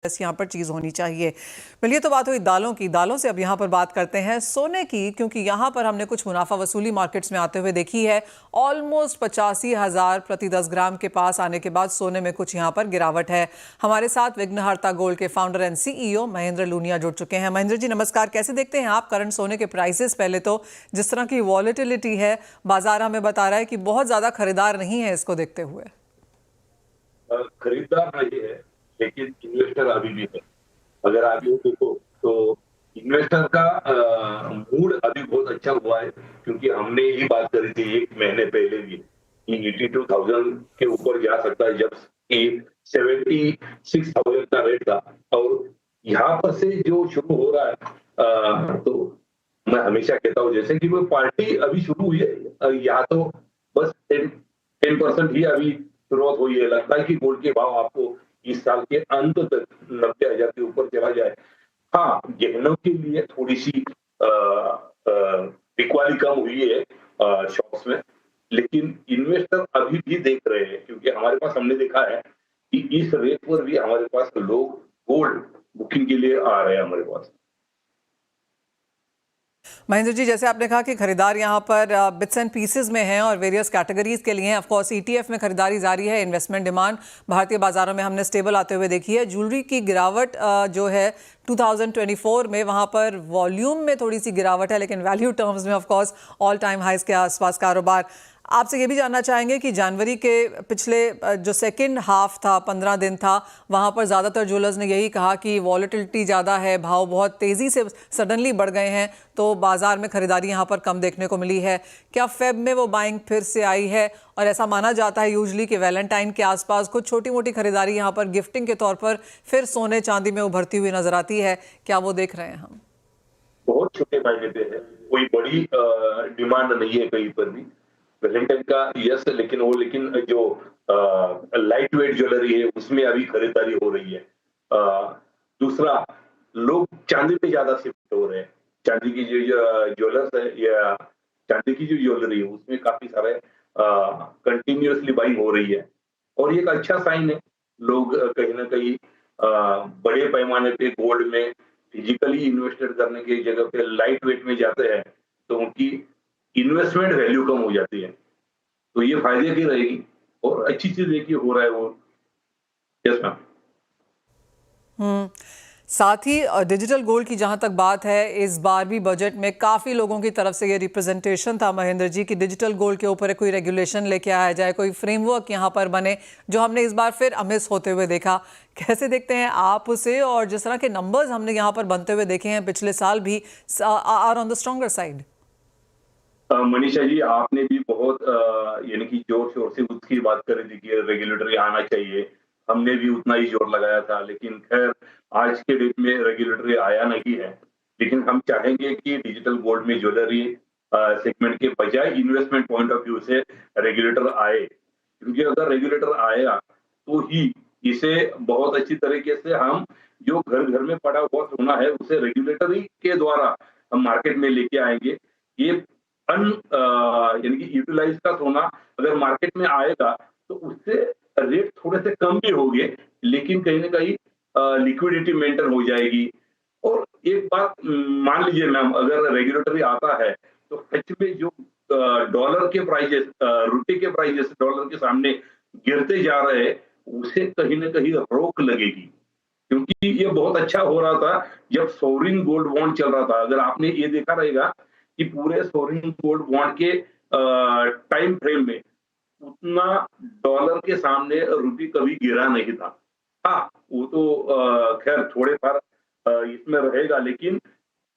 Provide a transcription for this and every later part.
यहाँ पर चीज़ होनी चाहिए। चलिए, तो बात हुई दालों की। दालों से अब यहाँ पर बात करते हैं सोने की, क्योंकि यहाँ पर हमने कुछ मुनाफा वसूली मार्केट्स में आते हुए देखी है। ऑलमोस्ट 85,000 प्रति 10 ग्राम के पास आने के बाद सोने में कुछ यहाँ पर गिरावट है। हमारे साथ विघ्नहर्ता गोल्ड के founder and CEO Mahendra Luniya जुड़ चुके हैं। महेंद्र जी नमस्कार, कैसे देखते हैं आप करंट सोने के प्राइसेस? पहले तो जिस तरह की वॉलेटिलिटी है, बाजार हमें बता रहा है कि बहुत ज्यादा खरीदार नहीं है इसको देखते हुए। खरीदार नहीं है, लेकिन इन्वेस्टर अभी भी है। अगर आप ये देखो तो इन्वेस्टर का मूड अभी बहुत अच्छा हुआ है, क्योंकि हमने ये बात करी थी 1 महीने पहले भी कि 82,000 के ऊपर जा सकता है, जब 76,000 का रेट था। और यहाँ पर से जो शुरू हो रहा है, तो मैं हमेशा कहता हूँ जैसे कि वो पार्टी अभी शुरू हुई है, यहाँ तो बस 10% ही अभी शुरुआत हुई है। लगता है कि गोल्ड के भाव आपको इस साल के अंत तक 90,000 के ऊपर चला जाए। हाँ, गहनों के लिए थोड़ी सी बिकवाली कम हुई है शॉप्स में, लेकिन इन्वेस्टर अभी भी देख रहे हैं, क्योंकि हमारे पास हमने देखा है कि इस रेट पर भी हमारे पास लोग गोल्ड बुकिंग के लिए आ रहे हैं हमारे पास। महेंद्र जी, जैसे आपने कहा कि खरीदार यहाँ पर बिट्स एंड पीसेस में हैं और वेरियस कैटेगरीज के लिए हैं। ऑफ कोर्स ETF में खरीदारी जारी है। इन्वेस्टमेंट डिमांड भारतीय बाजारों में हमने स्टेबल आते हुए देखी है। ज्वेलरी की गिरावट जो है 2024 में, वहाँ पर वॉल्यूम में थोड़ी सी गिरावट है, लेकिन वैल्यू टर्म्स में of course all time highs के आसपास कारोबार। आपसे ये भी जानना चाहेंगे कि जनवरी के पिछले जो सेकंड हाफ था, 15 दिन था, वहाँ पर ज़्यादातर ज्वेलर्स ने यही कहा कि वॉलेटिलिटी ज़्यादा है, भाव बहुत तेज़ी से सडनली बढ़ गए हैं, तो बाजार में खरीदारी यहाँ पर कम देखने को मिली है। क्या फेब में वो बाइंग फिर से आई है? और ऐसा माना जाता है यूजली कि वैलेंटाइन के आसपास कुछ छोटी मोटी खरीदारी यहाँ पर गिफ्टिंग के तौर पर फिर सोने चांदी में उभरती हुई नजर आती है। क्या वो देख रहे हैं हम? बहुत छोटे फायदे पे है, कोई बड़ी डिमांड नहीं है कहीं पर भी। वैलेंटाइन का यस, लेकिन जो लाइट वेट ज्वेलरी है उसमें अभी खरीदारी हो रही है। दूसरा, लोग चांदी पे ज्यादा शिफ्ट हो रहे हैं। चांदी की जो ज्वेलर्स है या चांदी की जो ज्वेलरी है उसमें काफी सारे कंटिन्यूअसली बाइंग हो रही है, और ये एक अच्छा साइन है। लोग कहीं ना कहीं बड़े पैमाने पे गोल्ड में फिजिकली इन्वेस्टेड करने की जगह पे लाइट वेट में जाते हैं, तो उनकी इन्वेस्टमेंट वैल्यू कम हो जाती है। तो ये फायदे की रहेगी, और अच्छी चीज देखिए हो रहा है वो। Yes ma'am. साथ ही डिजिटल गोल्ड की जहां तक बात है, इस बार भी बजट में काफ़ी लोगों की तरफ से ये रिप्रेजेंटेशन था महेंद्र जी कि डिजिटल गोल्ड के ऊपर कोई रेगुलेशन लेके आया जाए, कोई फ्रेमवर्क यहाँ पर बने, जो हमने इस बार फिर अमिस होते हुए देखा। कैसे देखते हैं आप उसे? और जिस तरह के नंबर्स हमने यहाँ पर बनते हुए देखे हैं पिछले साल भी, are on the stronger side. Manisha ji, आपने भी बहुत यानी कि जोर शोर से उसकी बात करी थी कि रेगुलेटरी आना चाहिए। हमने भी उतना ही जोर लगाया था, लेकिन खैर आज के डेट में रेगुलेटरी आया नहीं है। लेकिन हम चाहेंगे कि डिजिटल गोल्ड में ज्वेलरी सेगमेंट के बजाय इन्वेस्टमेंट पॉइंट ऑफ व्यू से रेगुलेटर आए, क्योंकि अगर रेगुलेटर आएगा तो ही इसे बहुत अच्छी तरीके से हम जो घर घर में पड़ा हुआ सोना है उसे रेगुलेटरी के द्वारा हम मार्केट में लेके आएंगे। ये यानी कि यूटिलाइज का सोना अगर मार्केट में आएगा तो उससे रेट थोड़े से कम भी होंगे, लेकिन कहीं ना कहीं लिक्विडिटी मेंटेन हो जाएगी। और एक बात मान लीजिए मैम, अगर रेगुलेटरी आता है तो सच में जो डॉलर के प्राइजेस, रुपए के प्राइजेस डॉलर के सामने गिरते जा रहे हैं, उसे कहीं ना कहीं रोक लगेगी। क्योंकि ये बहुत अच्छा हो रहा था जब सोवरिन गोल्ड बॉन्ड चल रहा था। अगर आपने ये देखा रहेगा कि पूरे सोवरिन गोल्ड बॉन्ड के टाइम फ्रेम में उतना डॉलर के सामने रुपये कभी गिरा नहीं था। हाँ, वो तो खैर थोड़े फार इसमें रहेगा, लेकिन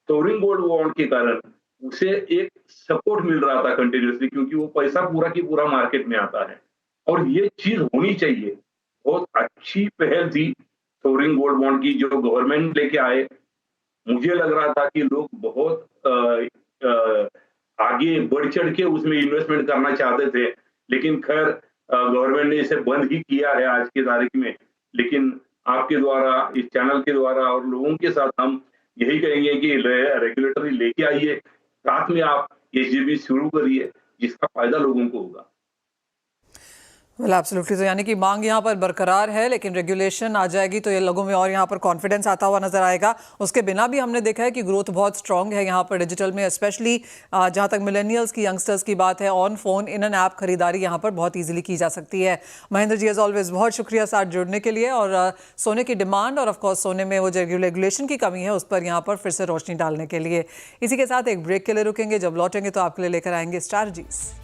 सोवरिन गोल्ड बॉन्ड के कारण उसे एक सपोर्ट मिल रहा था कंटिन्यूअसली, क्योंकि वो पैसा पूरा की पूरा मार्केट में आता है। और ये चीज होनी चाहिए। बहुत अच्छी पहल थी सोवरिन गोल्ड बॉन्ड की जो गवर्नमेंट लेके आए। मुझे लग रहा था कि लोग बहुत आगे बढ़ चढ़ के उसमें इन्वेस्टमेंट करना चाहते थे, लेकिन खैर गवर्नमेंट ने इसे बंद ही किया है आज की तारीख में। लेकिन आपके द्वारा, इस चैनल के द्वारा और लोगों के साथ हम यही कहेंगे कि रेगुलेटरी लेके आइए, साथ में आप SGB शुरू करिए, जिसका फायदा लोगों को होगा। वेल एब्सोल्युटली, तो यानी कि मांग यहाँ पर बरकरार है, लेकिन रेगुलेशन आ जाएगी तो ये लोगों में और यहाँ पर कॉन्फिडेंस आता हुआ नजर आएगा। उसके बिना भी हमने देखा है कि ग्रोथ बहुत स्ट्रांग है यहाँ पर डिजिटल में, स्पेशली जहाँ तक मिलेनियल्स की, यंगस्टर्स की बात है, on phone in an app खरीदारी यहाँ पर बहुत ईजिली की जा सकती है। महेंद्र जी, एज ऑलवेज बहुत शुक्रिया साथ जुड़ने के लिए, और सोने की डिमांड और ऑफकोर्स सोने में वो जो रेगुलेशन की कमी है उस पर यहाँ पर फिर से रोशनी डालने के लिए। इसी के साथ एक ब्रेक के लिए रुकेंगे, जब लौटेंगे तो आपके लिए लेकर आएंगे स्ट्रैटेजीज।